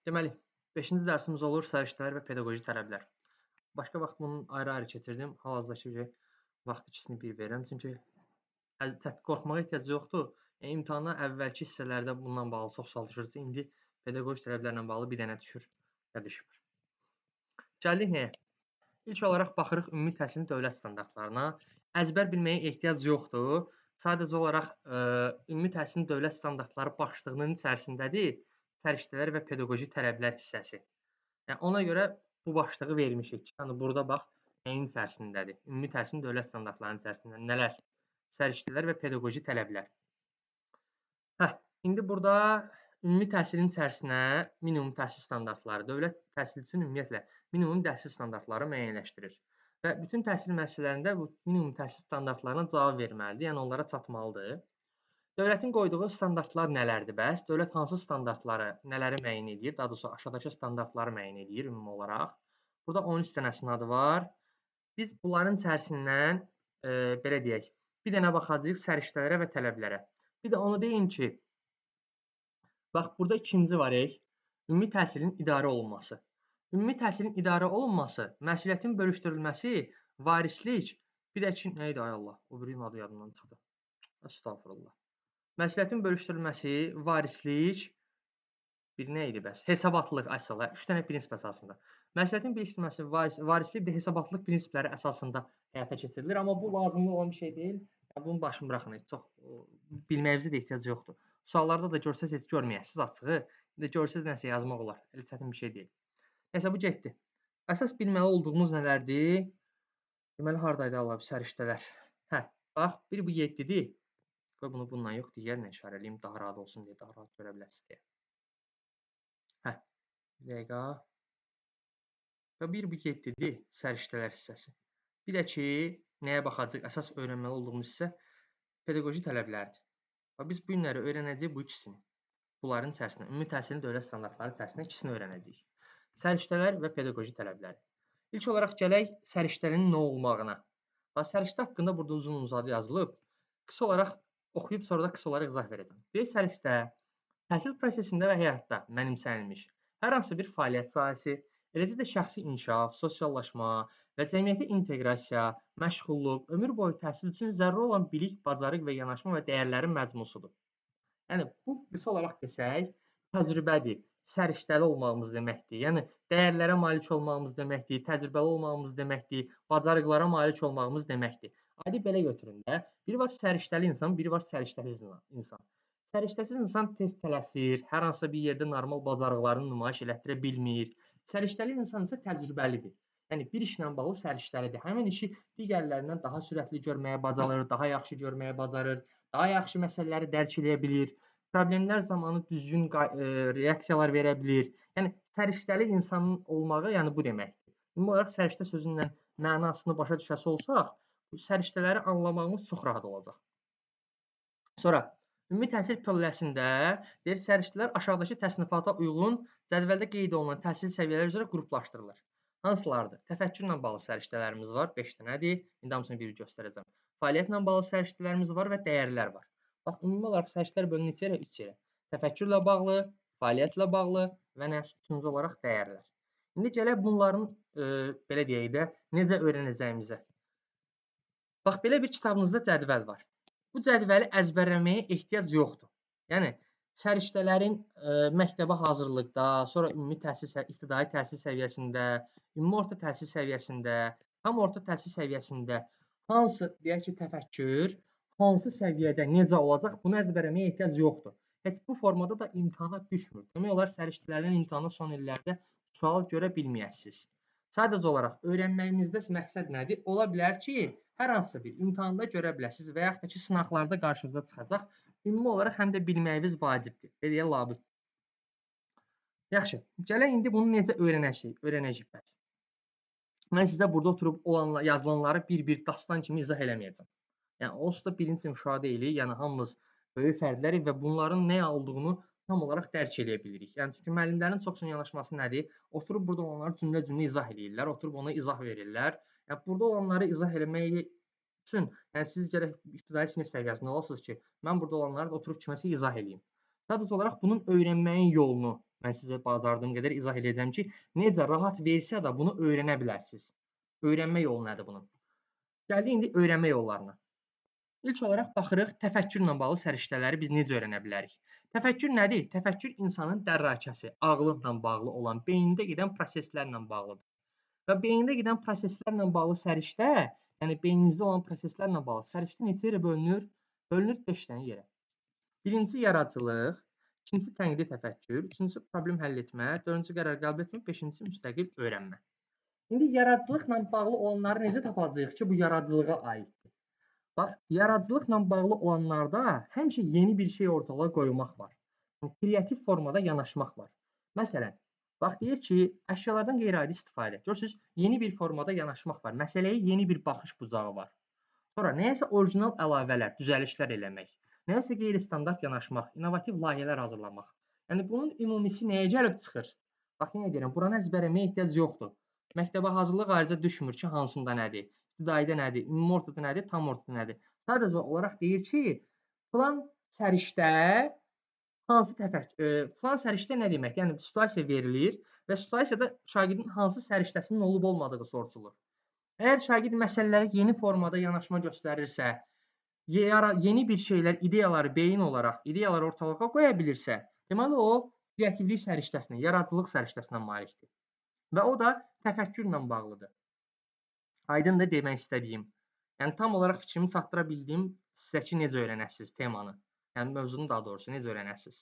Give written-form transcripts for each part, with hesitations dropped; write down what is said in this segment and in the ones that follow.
Deməli, 5-ci dərsimiz olur səriştələr və pedaqoji tələblər. Başqa vaxt bunun ayrı-ayrı keçirdim. Hal-hazırdakı vaxt ikisini bir verirəm. Çünki qorxmağa ehtiyac yoxdur. İmtahana əvvəlki hissələrdə bununla bağlı çox sual düşürsə, indi pedaqoji tələblərlə bağlı bir dənə düşür ya düşmür. Gəldik nəyə? İlk olaraq baxırıq ümumi təhsilin dövlət standartlarına. Əzbər bilməyə ehtiyac yoxdur. Sadəcə olaraq ümumi təhsilin dövlət standartları başlığının içərisindədir səriştələr və pedaqoji tələblər hissəsi. Yəni ona görə bu başlığı vermişik. Yəni burada bax, nəyin içərisindədir? Ümumi təhsilin dövlət standartlarının içərisində nələr? Səriştələr və pedaqoji tələblər. İndi burada ümumi təhsilin içərisinə minimum təhsil standartları, dövlət təhsil üçün ümumiyyətlə minimum təhsil standartları müəyyənləşdirir. Və bütün təhsil müəssisələrində bu minimum təhsil standartlarına cavab verməlidir, yəni onlara çatmalıdır. Dövlətin qoyduğu standartlar nələrdir bəs? Dövlət hansı standartları, nələri müəyyən edir? Daha doğrusu aşağıdakı standartları müəyyən edir ümumi olaraq. Burada 13 dənəsinin adı var. Biz bunların içərisindən belə deyək, bir dənə baxacağıq səriştələrə və tələblərə. Bir də onu deyim ki, bax burada ikinci var, ümumi təhsilin idarə olunması. Ümumi təhsilin idarə olunması, məsuliyyətin bölüşdürülməsi, varislik, bir də ki, nə idi ay Allah, o birinin adı yadımdan çıxdı. Estağfurullah. Məsuliyyətin bölüşdürülməsi, varislik, bir nə idi bəs? Hesabatlıq əsasında, 3 dənə prinsip əsasında. Məsuliyyətin bölüşdürülməsi, varislik bir hesabatlıq prinsipləri əsasında həyata keçirilir, amma bu lazımlı olan bir şey deyil. Bunu başını buraxın, çox bilməyinizə də ehtiyac yoxdur. Suallarda da görsəz heç görməyəsiniz açığı. İndi görsəz nəsə yazmaq olar. Elə çətin bir şey deyil. Nəsə bu getdi. Əsas bilməli olduğumuz nələrdir? Deməli hardaydı Allah səriştələr? Bax, bir bu 7-dir. Qoy bunu bununla yox, digərlə işarə edeyim, daha rahat olsun deyə, daha rahat görə biləsiniz deyə. Bir dəqiqə. Və bir bu 7-dir səriştələr hissəsi. Bir də ki, nəyə baxacaq? Əsas öyrənməli olduğumuz hissə pedaqoji tələblərdir. Və biz bu günləri öyrənəcəyik bu ikisini. Bunların içərisində, ümumi təhsilin dövlət standartları içərisində ikisini öyrənəcəyik. Səriştələr və pedaqoji tələbləri. İlk olaraq gələk səriştənin nə olmağına. Və səriştə haqqında burada uzun-uzadı yazılıb. Qısa olaraq oxuyub sonra da qısa olaraq izah verəcəm. Bir səriştə təhsil prosesində və həyatda mənimsənilmiş hər hansı bir fəaliyyət sahəsi, eləcə də şəxsi inkişaf, sosiallaşma və cəmiyyətə inteqrasiya, məşğulluq, ömür boyu təhsil üçün zəruri olan bilik, bacarıq və yanaşma və dəyərlərin məcmusudur. Yəni bu qısa olaraq desək, təcrübədir, səriştəli olmağımız deməkdir. Yəni dəyərlərə malik olmağımız deməkdir, təcrübəli olmağımız deməkdir, bacarıqlara malik olmağımız deməkdir. Adi belə götürün də, biri var səriştəli insan, biri var səriştəsiz insan. Səriştəsiz insan tez tələsir, hər hansı bir yerdə normal bacarıqlarını nümayiş elətdirə bilmir. Səriştəli insan isə təcrübəlidir. Yəni bir işlə bağlı səriştəlidir. Həmin işi digərlərindən daha sürətli görməyə bacarır, daha yaxşı görməyə bacarır, daha yaxşı məsələləri dərk edə bilir. Problemlər zamanı düzgün reaksiyalar verə bilir. Yəni səriştəli insanın olmağı, yəni bu deməkdir. Ümumi olaraq səriştə sözünün mənasını başa düşəsi olsaq, bu səriştələri anlamağımız çox rahat olacaq. Sonra ümumi təhsil pilləsində deyir səriştələr aşağıdakı təsnifata uyğun cədvəldə qeyd olunan təhsil səviyyələri üzrə qruplaşdırılır. Hansılardır? Təfəkkürlə bağlı səriştələrimiz var, 5 dənədir. İndi hamısını bir göstərəcəm. Fəaliyyətlə bağlı səriştələrimiz var və dəyərlər var. Bax, ümumi olaraq səriştələr bölünür neçə yerə? 3 yerə. Təfəkkürlə bağlı, fəaliyyətlə bağlı və üçüncü olaraq dəyərlər. İndi gələk bunların belə deyək də necə öyrənəcəyimizə. Bax, belə bir kitabınızda cədvəl var. Bu cədvəli əzbərləməyə ehtiyac yoxdur. Yəni səriştələrin məktəbə hazırlıqda, sonra ümumi təhsil, ibtidai təhsil səviyyəsində, ümumi orta təhsil səviyyəsində, tam orta təhsil səviyyəsində hansı deyək ki, təfəkkür, hansı səviyyədə necə olacaq, bunu əzbərləməyə ehtiyac yoxdur. Heç bu formada da imtahana düşmür. Demək olar səriştələrin imtahanı son illərdə sual görə bilməyəsiniz. Sadəcə olaraq öyrənməyimizdə məqsəd nədir? Ola bilər ki, hər hansı bir imtahanda görə biləsiniz və yaxud da ki, sınaqlarda qarşınıza çıxacaq. Ümumi olaraq həm də bilməyiniz vacibdir. Belə labüd. Yaxşı, gələk indi bunu necə öyrənəcəyik bəs. Mən sizə burada oturub yazılanları bir-bir dastan kimi izah eləməyəcəm. Yəni, onsuz da birinci sinif uşağı deyilik, yəni hamımız böyük fərdlərik və bunların nə olduğunu tam olaraq dərk edə bilirik. Yəni, çünki müəllimlərin çoxsunun yanaşması nədir? Oturub burada olanları cümlə-cümlə izah edirlər, oturub ona izah verirlər. Yəni, burada olanları izah eləmək üçün, yəni siz gərək ibtidai sinif səviyyəsində olasınız ki, mən burada olanları oturub kiməsə izah edeyim. Sadəcə olaraq bunun öyrənməyin yolunu Mən sizə bacardığım qədər izah edəcəm ki, necə rahat versiyada bunu öyrənə bilərsiniz. Öyrənmə yolu nədir bunun? Gəldik indi öyrənmə yollarına. İlk olaraq baxırıq təfəkkürlə bağlı səriştələri biz necə öyrənə bilərik? Təfəkkür nədir? Təfəkkür insanın dərrakəsi, ağlınla bağlı olan, beynində gedən proseslərlə bağlıdır. Və beynində gedən proseslərlə bağlı səriştə, yəni beynimizdə olan proseslərlə bağlı səriştə neçə yerə bölünür? Bölünür 5 dənə yerə. Birincisi yaradıcılıq, ikincisi tənqidi təfəkkür, üçüncüsü problem həll etmə, dördüncüsü qərar qəbul etmə, beşincisi müstəqil öyrənmə. İndi yaradıcılıqla bağlı olanları necə tapacağıq ki, bu yaradıcılığa aiddir? Bax, yaradıcılıqla bağlı olanlarda həmişə yeni bir şey ortalığa qoymaq var. Kreativ formada yanaşmaq var. Məsələn, bax deyir ki, əşyalardan qeyri-adi istifadə. Görürsüz, yeni bir formada yanaşmaq var. Məsələyə yeni bir baxış bucağı var. Sonra nəyəsə orijinal əlavələr, düzəlişlər eləmək, nəyəsə qeyri-standart yanaşmaq, innovativ layihələr hazırlamaq. Yəni bunun ümumisi nəyə gəlib çıxır? Bax yenə deyirəm, buranı əzbərləməyə ehtiyac yoxdur. Məktəbə hazırlıq ayrıca düşmür ki, hansında nədir, ibtidaidə nədir, ümumi ortada nədir, tam ortada nədir. Sadəcə olaraq deyir ki, filan səriştə hansı filan səriştə nə demək? Yəni situasiya verilir və situasiyada şagirdin hansı səriştəsinin olub-olmadığı soruşulur. Əgər şagird məsələlərə yeni formada yanaşma göstərirsə, yeni bir şeylər, ideyaları beyin olaraq, ideyaları ortalığa qoya bilirsə, deməli o kreativlik səriştəsinə, yaradıcılıq səriştəsinə malikdir. Və o da təfəkkürlə bağlıdır. Aydındır demək istədiyim. Yəni tam olaraq fikrimi çatdıra bildim sizə ki, necə öyrənəsiniz temanı. Yəni mövzunu daha doğrusu necə öyrənəsiniz.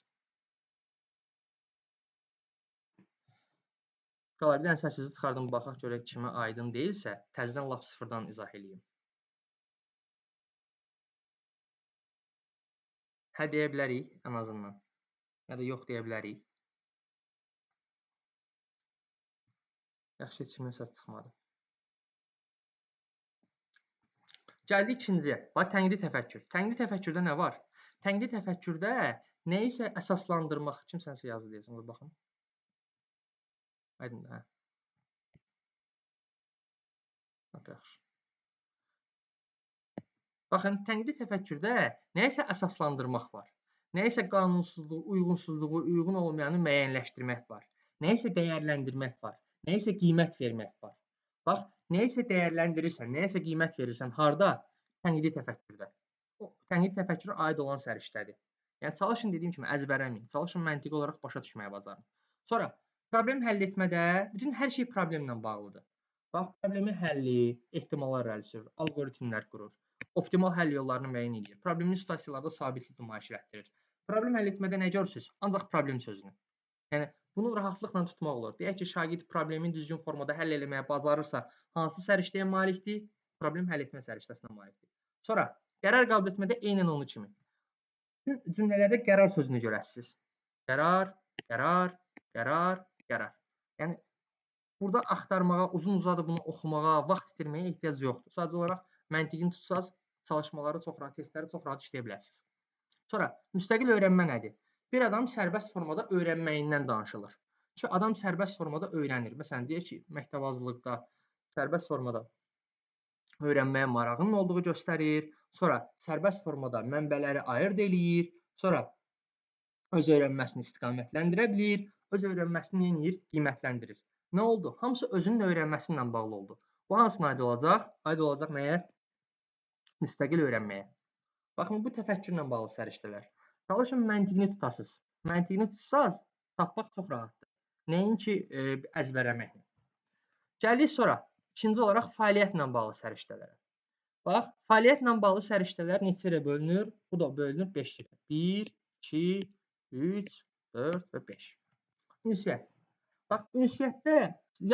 Qalar bir dənə səsinizi çıxardım, baxaq görək kimə aydın deyilsə, təzədən lap sıfırdan izah eləyim. Hə deyə bilərik ən azından. Ya da yox deyə bilərik. Yaxşı, heç kimin səs çıxmadı. Gəldik ikinciyə. Bax, tənqidi təfəkkür. Tənqidi təfəkkürdə nə var? Tənqidi təfəkkürdə nəyisə əsaslandırmaq. Kimsənsə yazdı deyəsən, qoy baxım. Aydındır, hə. Yaxşı. Baxın, tənqidi təfəkkürdə nəyisə əsaslandırmaq var. Nəyisə qanunsuzluğu, uyğunsuzluğu, uyğun olmayanı müəyyənləşdirmək var. Nəyisə dəyərləndirmək var. Nəyisə qiymət vermək var. Bax, nəyisə dəyərləndirirsən, nəyisə qiymət verirsən, harda? Tənqidi təfəkkürdə. O, tənqidi təfəkkürə aid olan səriştədir. Yəni, çalışın dediyim kimi əzbərləməyin. Çalışın məntiqi olaraq başa düşməyə bacarın. Sonra, problem həll etmədə bütün hər şey problemlə bağlıdır. Bax, problemi həlli, ehtimallar irəli sürür, alqoritmlər qurur, optimal həll yollarını müəyyən edir, problemli situasiyalarda sabitlik nümayiş etdirir. Problem həll etmədə nə görürsünüz? Ancaq problem sözünü. Yəni, bunu rahatlıqla tutmaq olur. Deyək ki, şagird problemin düzgün formada həll etməyə bacarırsa, hansı səriştəyə malikdir? Problem həll etmə səriştəsinə malikdir. Sonra, qərar qəbul etmədə eynən onun kimi. Bütün cümlələrdə qərar sözünü görəsiniz. Qərar, qərar, qərar, qərar. Yəni, burada axtarmağa, uzun-uzadı bunu oxumağa, vaxt itirməyə ehtiyac yoxdur. Sadəcə olaraq məntiqini tutsaz, çalışmaları çox rahat, testləri çox rahat işləyə bilərsiniz. Sonra, müstəqil öyrənmə nədir? Bir adam sərbəst formada öyrənməyindən danışılır. Ki, adam sərbəst formada öyrənir. Məsələn, deyək ki, məktəbazlıqda sərbəst formada öyrənməyə marağının olduğu göstərir. Sonra, sərbəst formada mənbələri ayırd eləyir. Sonra, öz öyrənməsini istiqamətləndirə bilir. Öz öyrənməsini yenir, qiymətləndirir. Nə oldu? Hamısı özünün öyrənməsi ilə bağlı oldu. Bu hansına aid olacaq? Aid olacaq nəyə? Müstəqil öyrənməyə. Baxın, bu təfəkkürlə bağlı səriştələr. Çalışın məntiqini tutasınız. Məntiqini tutsaz, tapmaq çox rahatdır. Nəinki əzbərləməklə. Gəldik sonra, ikinci olaraq fəaliyyətlə bağlı səriştələrə. Bax, fəaliyyətlə bağlı səriştələr neçə yerə bölünür? Bu da bölünür 5 yerə. 1, 2, 3, 4 və 5. Ünsiyyət. Bax, ünsiyyətdə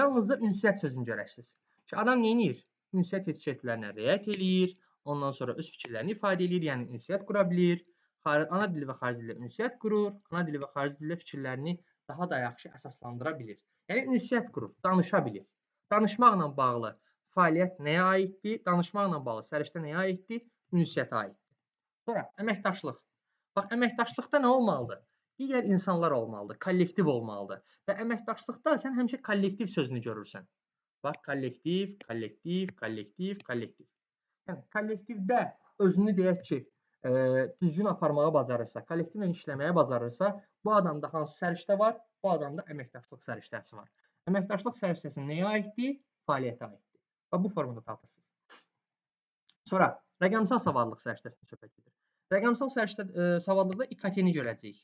yalnızca ünsiyyət sözünü görərsiniz. Ki, adam neyinir? Ünsiyyət etiketlərinə riayət eləyir, ondan sonra öz fikirlərini ifadə edir, yəni ünsiyyət qura bilir. Ana dili və xarici dillə ünsiyyət qurur, ana dili və xarici dillə fikirlərini daha da yaxşı əsaslandıra bilir. Yəni ünsiyyət qurur, danışa bilir. Danışmaqla bağlı fəaliyyət nəyə aiddir? Danışmaqla bağlı səriştə nəyə aiddir? Ünsiyyətə aiddir. Sonra əməkdaşlıq. Bax, əməkdaşlıqda nə olmalıdır? Digər insanlar olmalıdır, kollektiv olmalıdır. Və əməkdaşlıqda sən həmişə kollektiv sözünü görürsən. Bax, kollektiv, kollektiv, kollektiv, kollektiv. Yəni, kollektivdə özünü deyək ki, düzgün aparmağa bacarırsa, kollektivlə işləməyə bacarırsa, bu adamda hansı səriştə var? Bu adamda əməkdaşlıq səriştəsi var. Əməkdaşlıq səriştəsi nəyə aiddir? Fəaliyyətə aiddir. Və bu formada tapırsınız. Sonra rəqəmsal savadlılıq səriştəsini söhbət edir. Rəqəmsal savadlılıqda İKT-ni görəcəyik.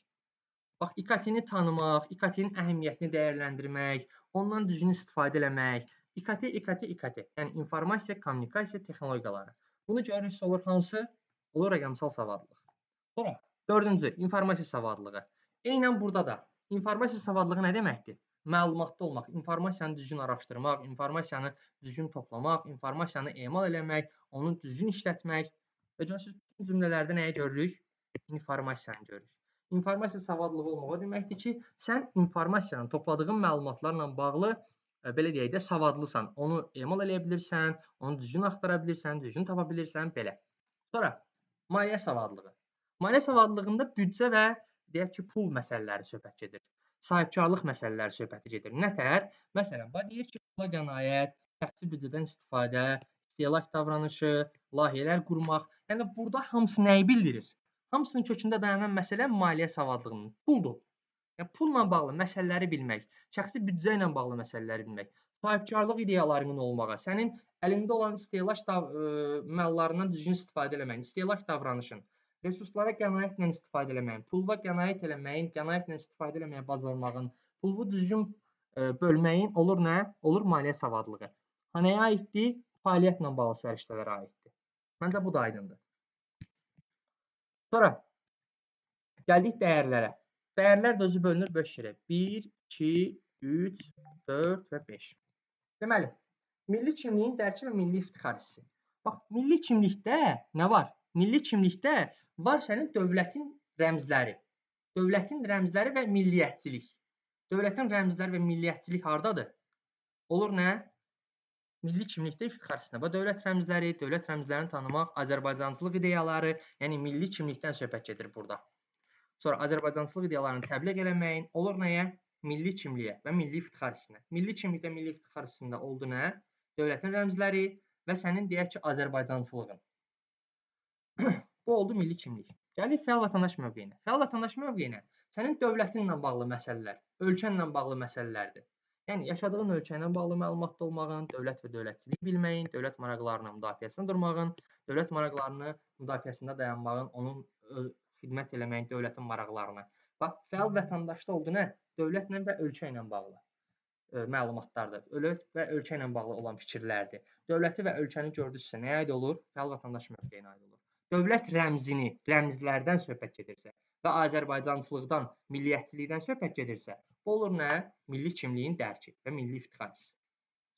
Bax, İKT-ni tanımaq, İKT-nin əhəmiyyətini dəyərləndirmək, ondan düzgün istifadə eləmək. İKT. Yəni informasiya, kommunikasiya texnologiyaları. Bunu görürüz olur hansı? Olur rəqəmsal savadlılıq. Sonra dördüncü, informasiya savadlılığı. Eynən burada da informasiya savadlılığı nə deməkdir? Məlumatlı olmaq, informasiyanı düzgün araşdırmaq, informasiyanı düzgün toplamaq, informasiyanı emal eləmək, onu düzgün işlətmək. Və görürsünüz, bu cümlələrdə nəyi görürük? İnformasiyanı görürük. İnformasiya savadlılığı olmaq o deməkdir ki, sən informasiyanın, topladığın məlumatlarla bağlı, belə deyək də, savadlısan. Onu emal eləyə bilirsən, onu düzgün axtara bilirsən, düzgün tapa bilirsən, belə. Sonra, maliyyə savadlılığı. Maliyyə savadlılığında büdcə və deyək ki, pul məsələləri söhbət gedir. Sahibkarlıq məsələləri söhbəti gedir. Nətər? Məsələn, deyir ki, pula qənaət, şəxsi büdcədən istifadə, istehlak davranışı, layihələr qurmaq. Yəni burada hamısı nəyi bildirir? Hamısının kökündə dayanan məsələ maliyyə savadlılığının puldur. Yəni pulla bağlı məsələləri bilmək, şəxsi büdcə ilə bağlı məsələləri bilmək, sahibkarlıq ideyalarının olmağa, sənin əlində olan istehlak mallarından düzgün istifadə eləməyin, istehlak davranışın, resurslara qənaətlə istifadə eləməyin, pula qənaət eləməyin, qənaətlə istifadə eləməyə bacarmağın, pulu düzgün bölməyin olur nə? Olur maliyyə savadlılığı. Nəyə aiddir? Fəaliyyətlə bağlı səriştələrə aiddir. Məncə bu da aydındır. Sonra gəldik dəyərlərə. Dəyərlər də özü bölünür 5 yerə. 1, 2, 3, 4 və 5. Deməli, milli kimliyin dərki və milli iftixar hissi. Bax, milli kimlikdə nə var? Milli kimlikdə var sənin dövlətin rəmzləri. Dövlətin rəmzləri və milliyyətçilik. Dövlətin rəmzləri və milliyyətçilik hardadır? Olur nə? Milli kimlikdə iftixar hissinə. Bax, dövlət rəmzlərini tanımaq, Azərbaycançılıq ideyaları, yəni milli kimlikdən söhbət gedir burada. Sonra Azərbaycançılıq ideyalarını təbliğ eləməyin olur nəyə? Milli kimliyə və milli iftixar hissinə. Milli kimlikdə, milli iftixar hissində oldu nə? Dövlətin rəmzləri və sənin deyək ki, Azərbaycançılığın. Bu oldu milli kimlik. Gəlir fəal vətəndaş mövqeyinə. Fəal vətəndaş mövqeyinə sənin dövlətinlə bağlı məsələlər, ölkənlə bağlı məsələlərdir. Yəni yaşadığın ölkə ilə bağlı məlumatlı olmağın, dövlət və dövlətçiliyi bilməyin, dövlət maraqlarının müdafiəsində durmağın, dövlət maraqlarının müdafiəsində dayanmağın, onun xidmət eləməyin dövlətin maraqlarına. Bax, fəal vətəndaşda oldu nə? Dövlətlə və ölkə ilə bağlı məlumatlardır. Dövlət və ölkə ilə bağlı olan fikirlərdir. Dövləti və ölkəni gördünüzsə nəyə aid olur? Fəal vətəndaş mövqeyinə aid olur. Dövlət rəmzini, rəmzlərdən söhbət gedirsə və Azərbaycançılıqdan, milliyyətçilikdən söhbət gedirsə, bu olur nə? Milli kimliyin dərki və milli iftixar hissi.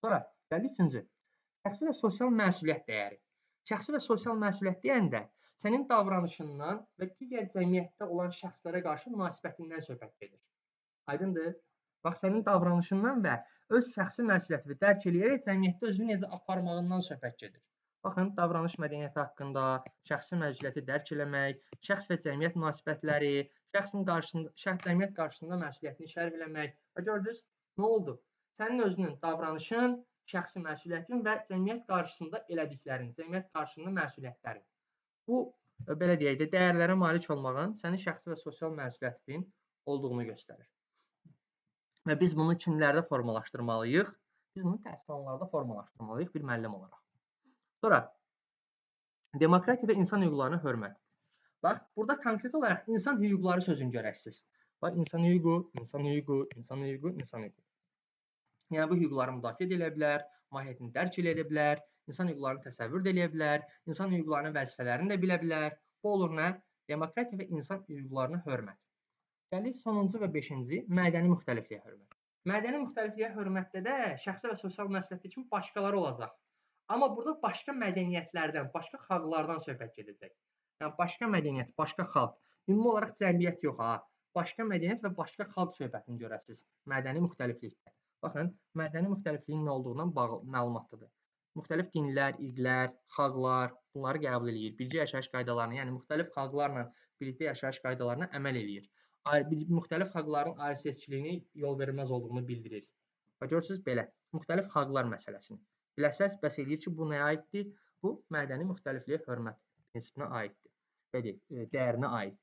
Sonra gəlir üçüncü. Şəxsi və sosial məsuliyyət dəyəri. Şəxsi və sosial məsuliyyət deyəndə sənin davranışından və digər cəmiyyətdə olan şəxslərə qarşı münasibətindən söhbət gedir. Aydındır? Bax, sənin davranışından və öz şəxsi məsuliyyətini dərk eləyərək cəmiyyətdə özünü necə aparmağından söhbət gedir. Baxın, davranış mədəniyyəti haqqında, şəxsi məsuliyyəti dərk eləmək, şəxs və cəmiyyət münasibətləri, cəmiyyət qarşısında məsuliyyətini şərh eləmək. Və gördünüz, nə oldu? Sənin özünün davranışın, şəxsi məsuliyyətin və cəmiyyət qarşısında elədiklərin, cəmiyyət qarşısında məsuliyyətlərin. Bu, belə deyək də, dəyərlərə malik olmağın sənin şəxsi və sosial məsuliyyətinin olduğunu göstərir. Və biz bunu kimlərdə formalaşdırmalıyıq? Biz bunu təhsil alanlarda formalaşdırmalıyıq bir müəllim olaraq. Sonra, demokratiya və insan hüquqlarına hörmət. Bax, burada konkret olaraq insan hüquqları sözünü görərsiniz. Bax, insan hüququ, insan hüququ, insan hüququ, insan hüququ. Yəni, bu hüquqları müdafiə edilə bilər, mahiyyətini dərk edə bilər, insan hüquqlarını təsəvvür edə bilər, insan hüquqlarının vəzifələrini də bilə bilər. Bu olur nə? Demokratiya və insan hüquqlarına hörmət. Gəlir sonuncu və beşinci, mədəni müxtəlifliyə hörmət. Mədəni müxtəlifliyə hörmətdə də şəxsi və sosial məsuliyyətdə kimi başqaları olacaq. Amma burada başqa mədəniyyətlərdən, başqa xalqlardan söhbət gedəcək. Yəni, başqa mədəniyyət, başqa xalq. Ümumi olaraq cəmiyyət yox, ha. Başqa mədəniyyət və başqa xalq söhbətini görəsiniz mədəni müxtəliflikdə. Baxın, mədəni müxtəlifliyin nə olduğundan məlumatlıdır. Müxtəlif dinlər, irqlər, xalqlar bunları qəbul edir. Birgə yaşayış qaydalarını, yəni müxtəlif xalqlarla birlikdə yaşayış qaydalarına əməl edir. Müxtəlif xalqların ayrı-seçkiliyini yol verilməz olduğunu bildirir. Və görürsünüz belə, müxtəlif xalqlar məsələsini. Biləsəz, bəs eləyir ki, bu nəyə aiddir? Bu, mədəni müxtəlifliyə hörmət prinsipinə aiddir. Dəyərinə aiddir.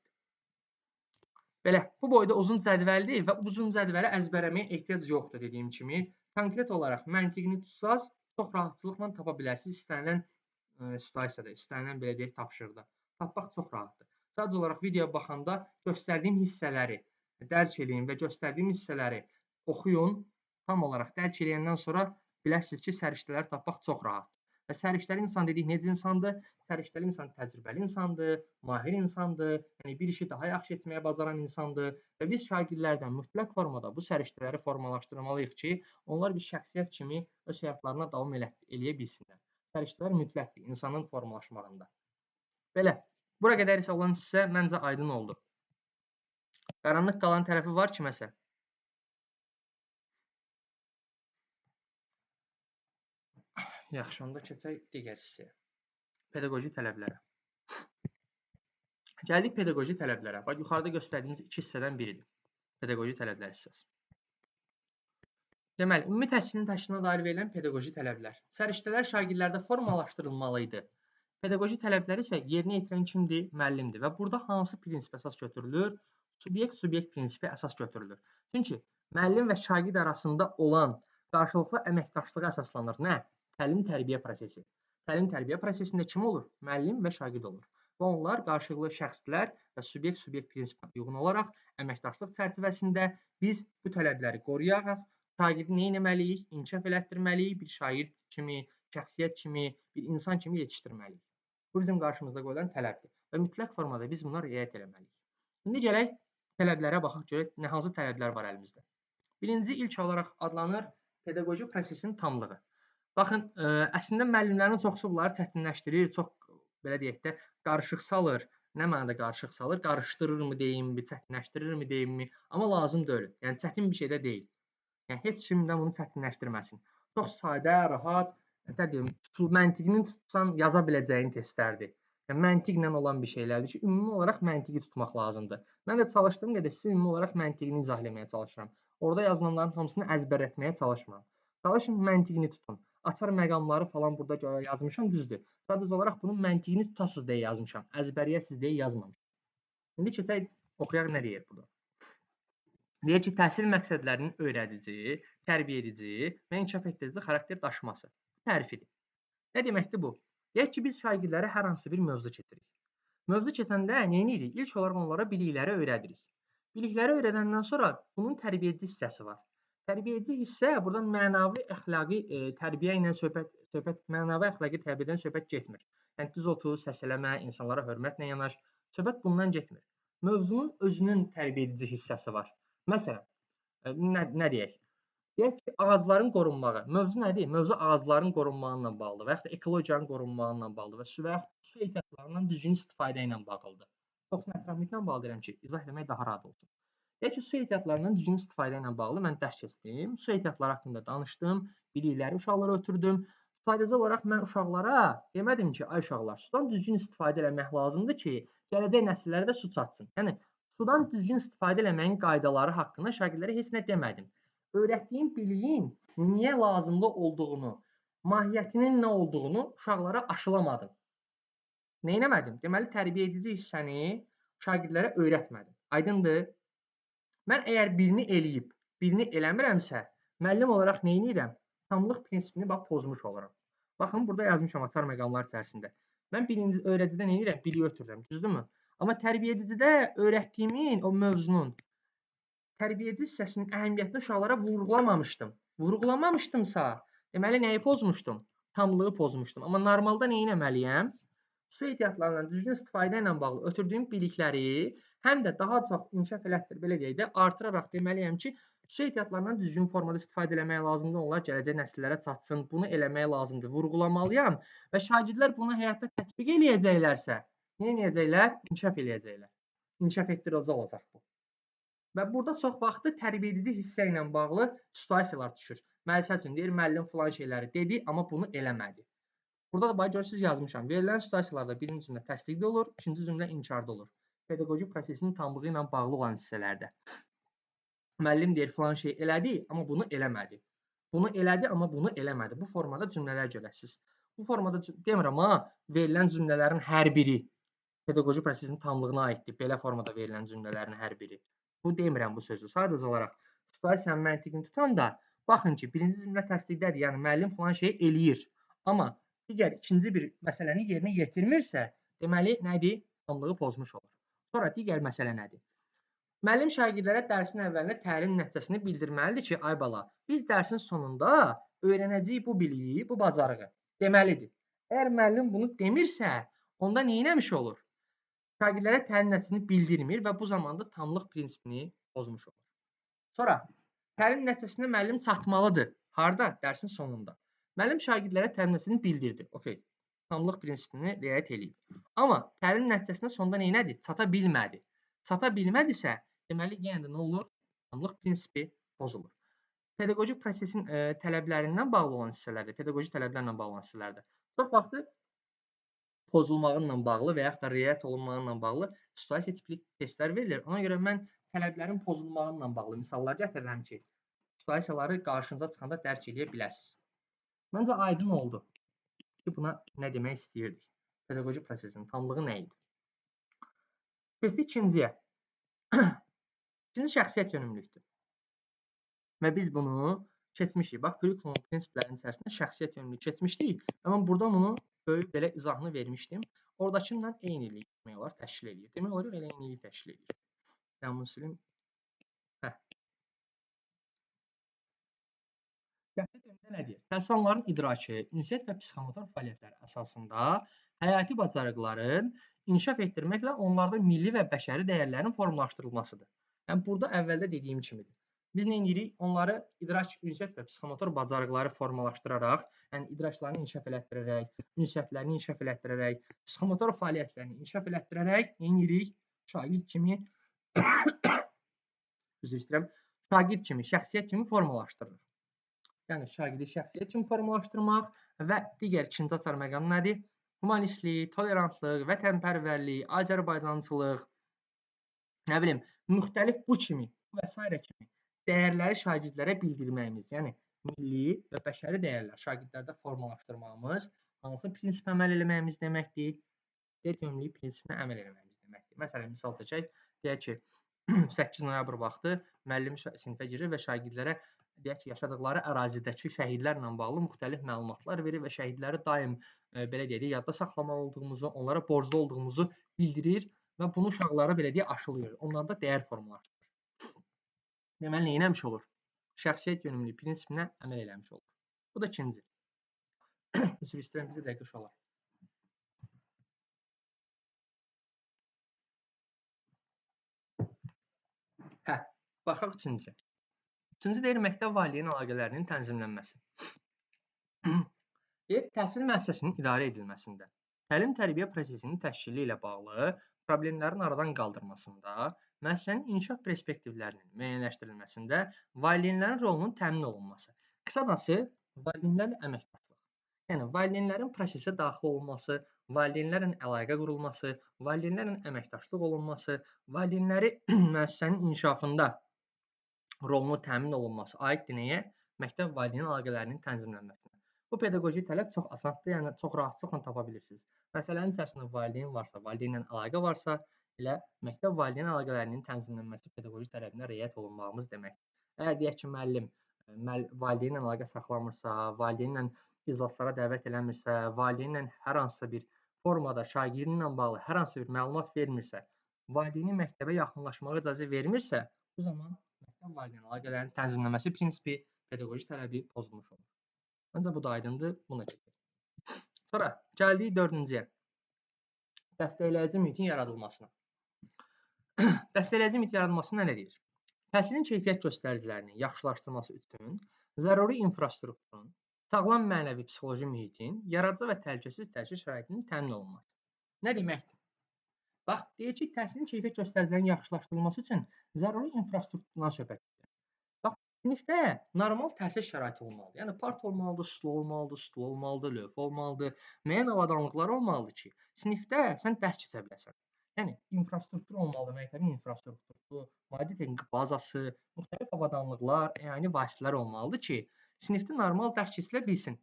Belə, bu boyda uzun cədvəldir və uzun cədvəli əzbərləməyə ehtiyac yoxdur dediyim kimi. Konkret olaraq məntiqini tutsaz, çox rahatçılıqla tapa bilərsiniz istənilən situasiyada, istənilən belə deyək tapşırıqda. Tapmaq çox rahatdır. Sadəcə olaraq videoya baxanda göstərdiyim hissələri dərk eləyin və göstərdiyim hissələri oxuyun. Tam olaraq dərk eləyəndən sonra biləsiniz ki, səriştələri tapmaq çox rahatdır. Və səriştəli insan dedik necə insandır? Səriştəli insan təcrübəli insandır, mahir insandır, yəni bir işi daha yaxşı etməyə bacaran insandır və biz şagirdlərdən mütləq formada bu səriştələri formalaşdırmalıyıq ki, onlar bir şəxsiyyət kimi öz həyatlarına davam eləyə bilsinlər. Səriştələr mütləqdir insanın formalaşmağında. Belə, bura qədər isə olan sizə məncə aydın oldu. Qaranlıq qalan tərəfi var kiməsə? Yaxşı, onda keçək digər hissəyə. Pedaqoji tələblərə. Gəldik pedaqoji tələblərə. Bax, yuxarıda göstərdiyimiz iki hissədən biridir. Pedaqoji tələblər hissəsi. Deməli, ümumi təhsilin təşkilinə dair verilən pedaqoji tələblər. Səriştələr şagirdlərdə formalaşdırılmalı idi. Pedaqoji tələblər isə yerinə yetirən kimdir? Müəllimdir. Və burada hansı prinsip əsas götürülür? Subyekt prinsipi əsas götürülür. Çünki müəllim və şagird arasında olan qarşılıqlı əməkdaşlığa əsaslanır. Nə? Təlim-tərbiyə prosesi. Təlim-tərbiyə prosesində kim olur? Müəllim və şagird olur. Və onlar qarşılıqlı şəxslər və subyekt prinsipinə uyğun olaraq əməkdaşlıq çərçivəsində biz bu tələbləri qoruyaraq şagirdi nə etməliyik? İnkişaf elətdirməliyik, bir şagird kimi, şəxsiyyət kimi, bir insan kimi yetişdirməliyik. Bu bizim qarşımızda qoyulan tələbdir və mütləq formada biz buna riayət etməliyik. İndi gələk tələblərə baxaq görək nə hansı tələblər var əlimizdə. Birinci ilk olaraq adlanır pedaqoji prosesin tamlığı. Baxın, əslində müəllimlərin çoxsu bunları çətinləşdirir, çox belə deyək də qarışıq salır. Nə mənada qarışıq salır? Qarışdırırmı deyimmi, çətinləşdirirmi deyimmi? Amma lazım deyil. Yəni çətin bir şey də deyil. Yəni heç kim də bunu çətinləşdirməsin. Çox sadə, rahat, məntiqini tutsan yaza biləcəyin testlərdir. Yəni məntiqlə olan bir şeylərdir ki, ümumi olaraq məntiqi tutmaq lazımdır. Mən də çalışdığım qədər sizə ümumi olaraq məntiqini izah etməyə çalışıram. Orada yazılanların hamısını əzbər etməyə çalışmıram. Çalışın məntiqini tutun. Açar məqamları falan burada yazmışam, düzdür. Sadəcə olaraq bunun məntiqini tutasınız deyə yazmışam. Əzbərləyəsiniz deyə yazmamışam. İndi keçək oxuyaq nə deyir burada. Deyir ki, təhsil məqsədlərinin öyrədici, tərbiyə edici və inkişaf etdirici xarakter daşıması. Tərifidir. Nə deməkdir bu? Deyək ki, biz şagirdlərə hər hansı bir mövzu keçirik. Mövzu keçəndə nə edirik? İlk olaraq onlara bilikləri öyrədirik. Bilikləri öyrədəndən sonra bunun tərbiyəci hissəsi var. Tərbiyəci hissə burada mənəvi əxlaqi tərbiyə ilə mənəvi əxlaqi tərbiyədən söhbət getmir. Yəni düz otur, səsləmə, insanlara hörmətlə yanaş. Söhbət bundan getmir. Mövzunun özünün tərbiyə edici hissəsi var. Məsələn, nə deyək? Deyək ki, ağacların qorunmağı. Mövzu nədir? Mövzu ağacların qorunmağıyla bağlıdır və yaxud da ekologiyanın qorunmağıyla bağlıdır və yaxud su ehtiyatlarından düzgün istifadə ilə bağlıdır. Çoxsun ətraflıqla bağlı deyirəm ki, izah etmək daha rahat olsun. Deyək ki, su ehtiyatlarından düzgün istifadə ilə bağlı mən dərs keçdim. Su ehtiyatları haqqında danışdım, bilikləri uşaqlara ötürdüm. Sadəcə olaraq mən uşaqlara demədim ki, ay uşaqlar, sudan düzgün istifadə etmək lazımdır ki, gələcək nəsillərə də su çatsın. Yəni sudan düzgün istifadə etməyin qaydaları haqqında şagirdlərə heç nə demədim. Öyrətdiyim biliyin niyə lazımlı olduğunu, mahiyyətinin nə olduğunu uşaqlara aşılamadım. Nə etmədim? Deməli, tərbiyə edici hissəni şagirdlərə öyrətmədim. Aydındır? Mən əgər birini eləyib, birini eləmirəmsə, müəllim olaraq nə edirəm? Tamlıq prinsipini pozmuş oluram. Baxın, burada yazmışam açar məqamlar içərisində. Mən birinci öyrəcidən nə edirəm? Biliyi ötürürəm, düzdürmü? Amma tərbiyə edicidə öyrətdiyimin, o mövzunun tərbiyəci hissəsinin əhəmiyyətini uşaqlara vurğulamamışdım. Vurğulamamışdımsa, deməli nəyi pozmuşdum? Tamlığı pozmuşdum. Amma normalda nə etməliyəm? Su ehtiyatlarından düzgün istifadə ilə bağlı ötürdüyüm bilikləri həm də daha çox inkişaf elətdir, belə deyək də, artıraraq deməliyəm ki, su ehtiyatlarından düzgün formada istifadə etmək lazımdır, onlar gələcək nəsillərə çatsın, bunu eləmək lazımdır, vurğulamalıyam və şagirdlər bunu həyatda tətbiq eləyəcəklərsə, nə edəcəklər? İnkişaf eləyəcəklər. İnkişaf etdirici olacaq bu. Və burada çox vaxtı tərbiyə edici hissə ilə bağlı situasiyalar düşür. Məsəl üçün, deyir, müəllim filan şeyləri dedi, amma bunu eləmədi. Burada da görürsünüz yazmışam. Verilən situasiyalarda birinci cümlə təsdiqli olur, ikinci cümlə inkarda olur. Pedaqoji prosesinin tamlığı ilə bağlı olan hissələrdə. Müəllim deyir, filan şey elədi, amma bunu eləmədi. Bunu elədi, amma bunu eləmədi. Bu formada cümlələr görəsiniz. Bu formada demirəm, amma verilən cümlələrin hər biri pedaqoji prosesin tamlığına aiddir. Belə formada verilən cümlələrin hər biri. Bu demirəm bu sözü. Sadəcə olaraq situasiyanın məntiqini tutanda baxın ki, birinci cümlə təsdiqdədir. Yəni müəllim falan şey eləyir. Amma digər ikinci bir məsələni yerinə yetirmirsə, deməli nədir? Tamlığı pozmuş olur. Sonra digər məsələ nədir? Müəllim şagirdlərə dərsin əvvəlində təlim nəticəsini bildirməlidir ki, ay bala, biz dərsin sonunda öyrənəcəyik bu biliyi, bu bacarığı. Deməlidir. Əgər müəllim bunu demirsə, onda nə etmiş olur? Şagirdlərə təlim nəticəsini bildirmir və bu zamanda tamlıq prinsipini pozmuş olur. Sonra təlim nəticəsində müəllim çatmalıdır. Harda? Dərsin sonunda. Müəllim şagirdlərə təlim nəticəsini bildirdi. Okay. Tamlıq prinsipini riayət eləyib. Amma təlim nəticəsində sonda nə etdi? Çata bilmədi. Çata bilmədisə, deməli yenə də nə olur? Tamlıq prinsipi pozulur. Pedaqoji prosesin tələblərindən bağlı olan hissələrdə, pedaqoji tələblərlə bağlı olan hissələrdə çox vaxtı pozulmağınla bağlı və yaxud da riayət olunmağınla bağlı situasiya tipli testlər verilir. Ona görə mən tələblərin pozulmağınla bağlı misallar gətirirəm ki, situasiyaları qarşınıza çıxanda dərk edə biləsiniz. Məncə aydın oldu ki, buna nə demək istəyirdik? Pedaqoji prosesin tamlığı nə idi? Keçdik ikinciyə. İkinci şəxsiyyət yönümlülükdür. Və biz bunu keçmişik. Bax, kurikulum prinsiplərinin içərisində şəxsiyyət yönümlülüyü keçmişdik. Amma burada bunu böyük belə izahını vermişdim. Oradakından eynilik demək olar təşkil edir. Demək olar elə eynilik təşkil edir. Yəni bunu silim. Şəxsiyyət yönümlülüyü nə deyir? Təhsilçilərin idraki, ünsiyyət və psixomotor fəaliyyətləri əsasında həyati bacarıqların inkişaf etdirməklə onlarda milli və bəşəri dəyərlərin formalaşdırılmasıdır. Yəni burada əvvəldə dediyim kimidir. Biz nə edirik? Onları idrak, ünsiyyət və psixomotor bacarıqları formalaşdıraraq, yəni idraklarını inkişaf elətdirərək, ünsiyyətlərini inkişaf elətdirərək, psixomotor fəaliyyətlərini inkişaf elətdirərək nə edirik? Şagird kimi üzr istəyirəm, şagird kimi, şəxsiyyət kimi formalaşdırırıq. Yəni şagirdi şəxsiyyət kimi formalaşdırmaq və digər ikinci açar məqam nədir? Humanistlik, tolerantlıq, vətənpərvərlik, Azərbaycançılıq, nə bilim, müxtəlif bu kimi və s. kimi dəyərləri şagirdlərə bildirməyimiz, yəni milli və bəşəri dəyərlər şagirdlərdə formalaşdırmağımız hansı prinsipə əməl eləməyimiz deməkdir? Yönümlülük prinsipinə əməl eləməyimiz deməkdir. Məsələn, misal çəkək, deyək ki, 8 noyabr vaxtı müəllim sinifə girir və şagirdlərə deyək ki, yaşadıkları ərazidəki şəhidlərlə bağlı müxtəlif məlumatlar verir və şəhidləri daim belə deyək, yadda saxlamalı olduğumuzu, onlara borclu olduğumuzu bildirir və bunu uşaqlara belə deyək, aşılayır. Onlarda dəyər formalaşdırır. Deməli, nə etmiş olur? Şəxsiyyət yönümlülük prinsipinə əməl eləmiş olur. Bu da ikinci. Üzr istəyirəm, bizə dəqiq olar. Baxaq üçüncüyə. Üçüncü deyir, məktəb valideyn əlaqələrinin tənzimlənməsi. Deyir, təhsil müəssisəsinin idarə edilməsində, təlim-tərbiyə prosesinin təşkili ilə bağlı problemlərin aradan qaldırmasında, müəssisənin inkişaf perspektivlərinin müəyyənləşdirilməsində valideynlərin rolunun təmin olunması. Qısacası, valideynlərlə əməkdaşlıq. Yəni, valideynlərin prosesə daxil olunması, valideynlərlə əlaqə qurulması, valideynlərlə əməkdaşlıq olunması, valideynləri müəssisənin inkişafında rolunu təmin olunması aiddir nəyə? Məktəb valideyn əlaqələrinin tənzimlənməsinə. Bu pedaqoji tələb çox asandır, yəni çox rahatlıqla tapa bilirsiniz. Məsələnin içərisində valideyn varsa, valideynlə əlaqə varsa, elə məktəb valideyn əlaqələrinin tənzimlənməsi pedaqoji tələbinə riayət olunmağımız deməkdir. Əgər deyək ki, müəllim valideynlə əlaqə saxlamırsa, valideynlə iclaslara dəvət eləmirsə, valideynlə hər hansısa bir formada şagirdinlə bağlı hər hansı bir məlumat vermirsə, valideynin məktəbə yaxınlaşmağa icazə vermirsə, bu zaman məktəb valideyn əlaqələrinin tənzimlənməsi prinsipi, pedaqoji tələbi pozulmuş olur. Məncə bu da aydındır, buna keçək. Sonra gəldik dördüncüyə. Dəstəkləyici mühitin yaradılmasına. Dəstəkləyici mühit yaradılması nə deyir? Təhsilin keyfiyyət göstəricilərinin yaxşılaşdırılması üçün zəruri infrastrukturun, sağlam mənəvi psixoloji mühitin, yaradıcı və təhlükəsiz təhsil şəraitinin təmin olunması. Nə deməkdir? Bax, deyir ki, təhsilin keyfiyyət göstəricilərinin yaxşılaşdırılması üçün zəruri infrastrukturdan söhbət edir. Bax, sinifdə normal təhsil şəraiti olmalıdır. Yəni, part olmalıdır, stul olmalıdır, lövhə olmalıdır, müəyyən avadanlıqlar olmalıdır ki, sinifdə sən dərs keçə biləsən. Yəni, infrastruktur olmalıdır, məktəbin infrastrukturu, maddi texniki bazası, müxtəlif avadanlıqlar, əyani vasitələr olmalıdır ki, sinifdə normal dərs keçilə bilsin.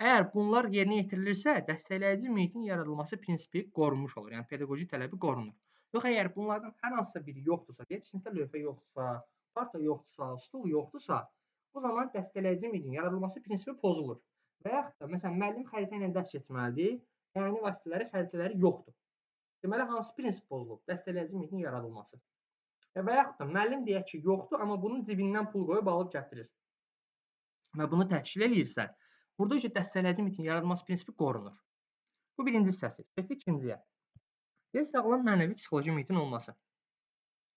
Əgər bunlar yerinə yetirilirsə, dəstəkləyici mühitin yaradılması prinsipi qorunmuş olur. Yəni, pedaqoji tələbi qorunur. Yox, əgər bunlardan hər hansısa biri yoxdursa, deyək sinifdə lövhə yoxdursa, parta yoxdursa, stul yoxdursa, bu zaman dəstəkləyici mühitin yaradılması prinsipi pozulur. Və yaxud da məsələn müəllim xəritə ilə dərs keçməlidir, əyani vasitələri, xəritələri yoxdur. Deməli hansı prinsip pozulub? Dəstəkləyici mühitin yaradılması. Və yaxud da müəllim deyək ki, yoxdur, amma bunun cibindən pul qoyub alıb gətirir. Və bunu təşkil eləyirsə, burada isə dəstəkləyici mühitin yaradılması prinsipi qorunur. Bu birinci hissəsi. Keçdik ikinciyə. Deyir, sağlam mənəvi psixoloji mühitin olması.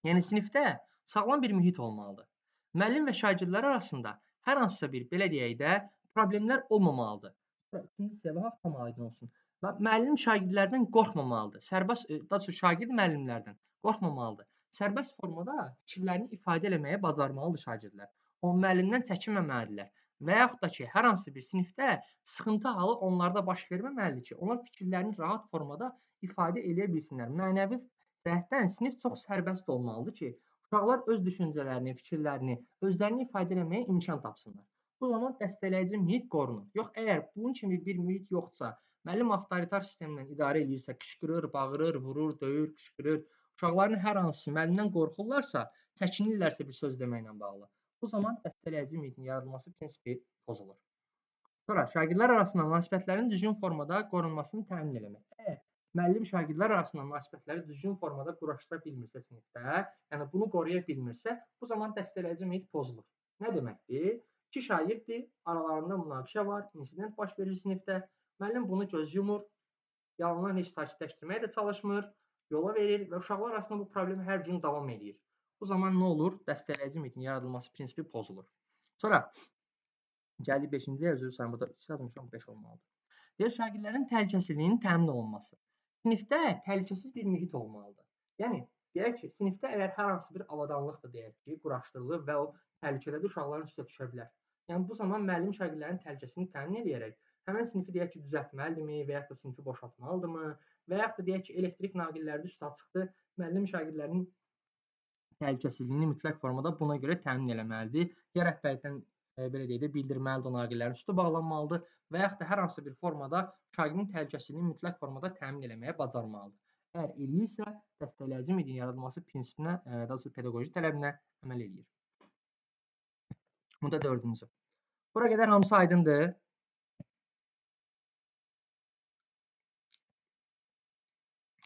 Yəni sinifdə sağlam bir mühit olmalıdır. Müəllim və şagirdlər arasında hər hansısa bir, belə deyək də, problemlər olmamalıdır. İkinci hissəyə bax, tam aydın olsun. Və müəllim şagirdlərdən qorxmamalıdır. Sərbəst, daha doğrusu şagird müəllimlərdən qorxmamalıdır. Sərbəst formada fikirlərini ifadə etməyə bacarmalıdır şagirdlər. O müəllimdən çəkinməməlidirlər. Və yaxud da ki, hər hansı bir sinifdə sıxıntı halı onlarda baş verməməlidir ki, onlar fikirlərini rahat formada ifadə edə bilsinlər. Mənəvi cəhətdən sinif çox sərbəst olmalıdır ki, uşaqlar öz düşüncələrini, fikirlərini, özlərini ifadə etməyə imkan tapsınlar. Bu zaman dəstəkləyici mühit qorunur. Yox, əgər bunun kimi bir mühit yoxdursa, müəllim avtoritar sistemlə idarə edirsə, qışqırır, bağırır, vurur, döyür, qışqırır, uşaqların hər hansı müəllimdən qorxurlarsa, çəkinirlərsə bir söz deməklə bağlı. Bu zaman dəstəkləyici mühitin yaradılması prinsipi pozulur. Sonra şagirdlər arasında münasibətlərin düzgün formada qorunmasını təmin etmək. Əgər müəllim şagirdlər arasında münasibətləri düzgün formada quraşdıra bilmirsə sinifdə, yəni bunu qoruya bilmirsə, bu zaman dəstəkləyici mühit pozulur. Nə deməkdir? İki şagirddir, aralarında münaqişə var, insident baş verir sinifdə. Müəllim bunu göz yumur, yalandan heç sakitləşdirməyə də çalışmır, yola verir və uşaqlar arasında bu problem hər gün davam edir. Bu zaman nə olur? Dəstəkləyici mühitin yaradılması prinsipi pozulur. Sonra gəldik 5-ciyə, özür dilərim, burada 3 yazmışam, 5 olmalıdır. Deyir, şagirdlərin təhlükəsizliyinin təmin olunması. Sinifdə təhlükəsiz bir mühit olmalıdır. Yəni, deyək ki, sinifdə əgər hər hansı bir avadanlıqdır, deyək ki, quraşdırılır və o təhlükədə uşaqların üstə düşə bilər. Yəni, bu zaman müəllim şagirdlərin təhlükəsizliyini təmin edərək həmin sinifi deyək ki, düzəltməlidirmi və yaxud da sinifi boşaltmalıdırmı və yaxud da deyək ki, elektrik naqilləri üstə açıqdır, müəllim şagirdlərin təhlükəsizliyini mütləq formada buna görə təmin etməlidir. Ya rəhbərlikdən belə deyək də bildirməlidir, o naqillərin üstü bağlanmalıdır və yaxud da hər hansı bir formada şagirdin təhlükəsizliyini mütləq formada təmin etməyə bacarmalıdır. Əgər eləyirsə, dəstəkləyici mühitin yaradılması prinsipinə, daha doğrusu pedaqoji tələbinə əməl eləyir. Bu da 4-cü. Bura qədər hamısı aydındır.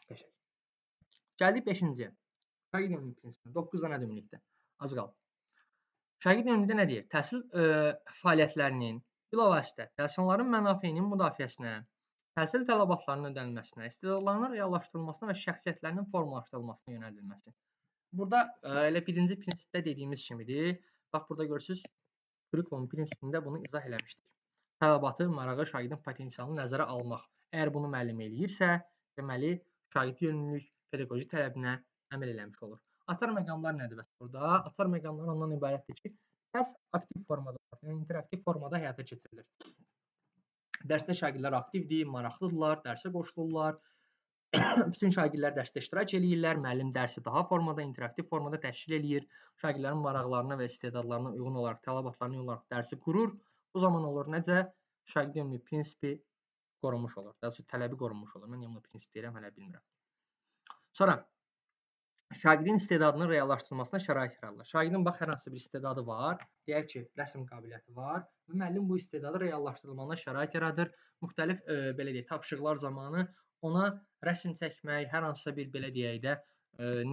Qəşəng. Gəldik 5-ciyə. Şagird yönümlülük prinsipinə. 9 dənə ümumilikdə. Az qaldı. Şagird yönümlülükdə nə deyir? Təhsil fəaliyyətlərinin bilavasitə təhsilçilərin mənafeyinin müdafiəsinə, təhsil tələbatlarının ödənilməsinə, istedadlarının reallaşdırılmasına və şəxsiyyətlərinin formalaşdırılmasına yönəldilməsi. Burada elə birinci prinsipdə dediyimiz kimidir. Bax, burada görürsünüz, kurikulum prinsipində bunu izah eləmişdik. Tələbatı, marağı, şagirdin potensialını nəzərə almaq. Əgər bunu müəllim eləyirsə, deməli, şagird yönümlülük pedaqoji tələbinə əməl eləmiş olur. Açar məqamlar nədir bəs burada? Açar məqamlar ondan ibarətdir ki, dərs aktiv formada, yəni interaktiv formada həyata keçirilir. Dərsdə şagirdlər aktivdir, maraqlıdırlar, dərsə qoşulurlar. Bütün şagirdlər dərsdə iştirak eləyirlər. Müəllim dərsi daha formada, interaktiv formada təşkil eləyir. Şagirdlərin maraqlarına və istedadlarına uyğun olaraq, tələbatlarına uyğun olaraq dərsi qurur. Bu zaman olur necə? Şagird yönümlülük prinsipi qorunmuş olur. Daha doğrusu tələbi qorunmuş olur. Mən niyə bunu prinsip deyirəm, hələ bilmirəm. Sonra şagirdin istedadının reallaşdırılmasına şərait yaradır. Şagirdin bax, hər hansı bir istedadı var. Deyək ki, rəsm qabiliyyəti var və müəllim bu istedadı reallaşdırılmasına şərait yaradır. Müxtəlif belə deyək, tapşırıqlar zamanı ona rəsm çəkmək, hər hansısa bir belə deyək də,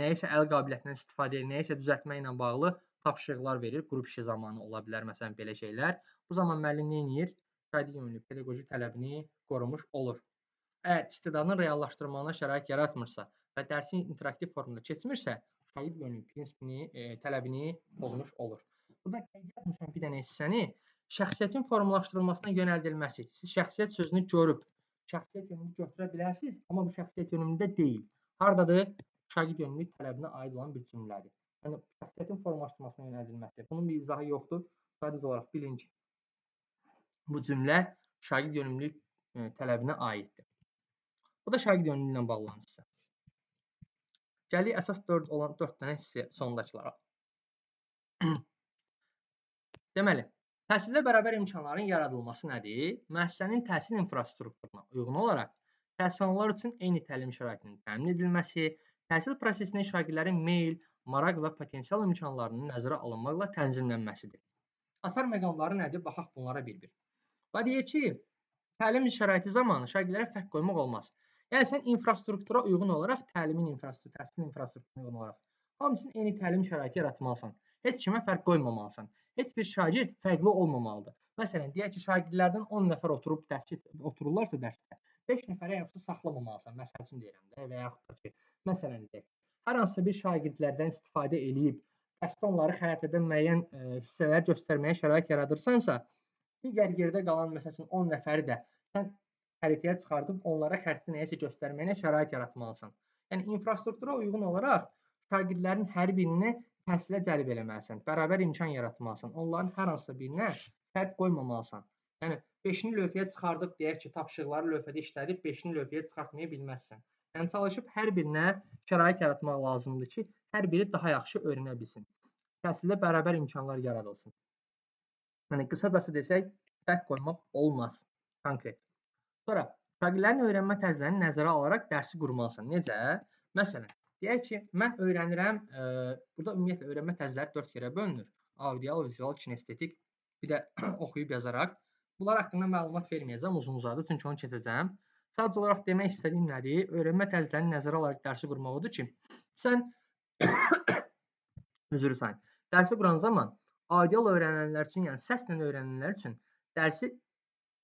nəyisə əl qabiliyyətindən istifadə edir, nəyisə düzəltməklə bağlı tapşırıqlar verir. Qrup işi zamanı ola bilər, məsələn, belə şeylər. Bu zaman müəllim nə edir? Şagird yönümlülük pedaqoji tələbini qorumuş olur. Əgər istedadının reallaşdırılmasına şərait yaratmırsa və dərsin interaktiv formada keçmirsə, şagird yönümlülük prinsipini, tələbini pozmuş olur. Burada yazmışam bir dənə hissəni. Şəxsiyyətin formalaşdırılmasına yönəldilməsi. Siz şəxsiyyət sözünü görüb şəxsiyyət yönümlülük götürə bilərsiniz, amma bu şəxsiyyət yönümlülükdə deyil. Hardadır? Şagird yönümlülük tələbinə aid olan bir cümlədir. Yəni şəxsiyyətin formalaşdırılmasına yönəldilməsi. Bunun bir izahı yoxdur. Sadəcə olaraq bilin ki, bu cümlə şagird yönümlülük tələbinə aiddir. Bu da şagird yönümlülüklə bağlanan hissə. Gəlik əsas 4 dənə hissə sondakılara. Deməli, təhsildə bərabər imkanların yaradılması nədir? Müəssisənin təhsil infrastrukturuna uyğun olaraq təhsil alanlar üçün eyni təlim şəraitinin təmin edilməsi, Təhsil prosesində şagirdlərin meyl, maraq və potensial imkanlarının nəzərə alınmaqla tənzimlənməsidir. Açar məqamları nədir? Baxaq bunlara bir-bir. Və deyir ki, təlim şəraiti zamanı şagirdlərə fərq qoymaq olmaz. Yəni sən infrastruktura uyğun olaraq təlimin təhsil infrastrukturuna uyğun olaraq hamısının eyni təlim şəraiti yaratmalısan. Heç kimə fərq qoymamalısan. Heç bir şagird fərqli olmamalıdır. Məsələn, deyək ki, şagirdlərdən 10 nəfər otururlarsa dərsdə, 5 nəfərə yoxsa saxlamamalısan. Məsəl üçün deyirəm də və yaxud da ki, məsələn deyək, hər hansısa bir şagirdlərdən istifadə edib dərsdə onları xəritədə müəyyən hissələr göstərməyə şərait yaradırsansa, digər yerdə qalan məsəl üçün 10 nəfəri də sən xəritəyə çıxardıb onlara xəritədə nəyisə göstərməyinə şərait yaratmalısan. Yəni infrastruktura uyğun olaraq şagirdlərin hər birini təhsilə cəlb eləməlisən, bərabər imkan yaratmalısan. Onların hər hansısa birinə fərq qoymamalısan. Yəni 5-ni lövhəyə çıxardıb deyək ki, tapşırıqları lövhədə işlədib 5-ni lövhəyə çıxartmaya bilməzsən. Yəni çalışıb hər birinə şərait yaratmaq lazımdır ki, hər biri daha yaxşı öyrənə bilsin. Təhsildə bərabər imkanlar yaradılsın. Yəni qısacası desək, fərq qoymaq olmaz konkret. Sonra şagirdlərin öyrənmə tərzlərini nəzərə alaraq dərsi qurmalısan. Necə? Məsələn, deyək ki, mən öyrənirəm, burada ümumiyyətlə öyrənmə tərzləri 4 yerə bölünür. Audial, vizual, kinestetik, bir də oxuyub yazaraq. Bunlar haqqında məlumat verməyəcəm uzun-uzadı, çünki onu keçəcəm. Sadəcə olaraq demək istədiyim nədir? Öyrənmə tərzlərini nəzərə alaraq dərsi qurmaq odur ki, sən üzr istəyirəm. Dərsi quran zaman audial öyrənənlər üçün, yəni səslə öyrənənlər üçün dərsi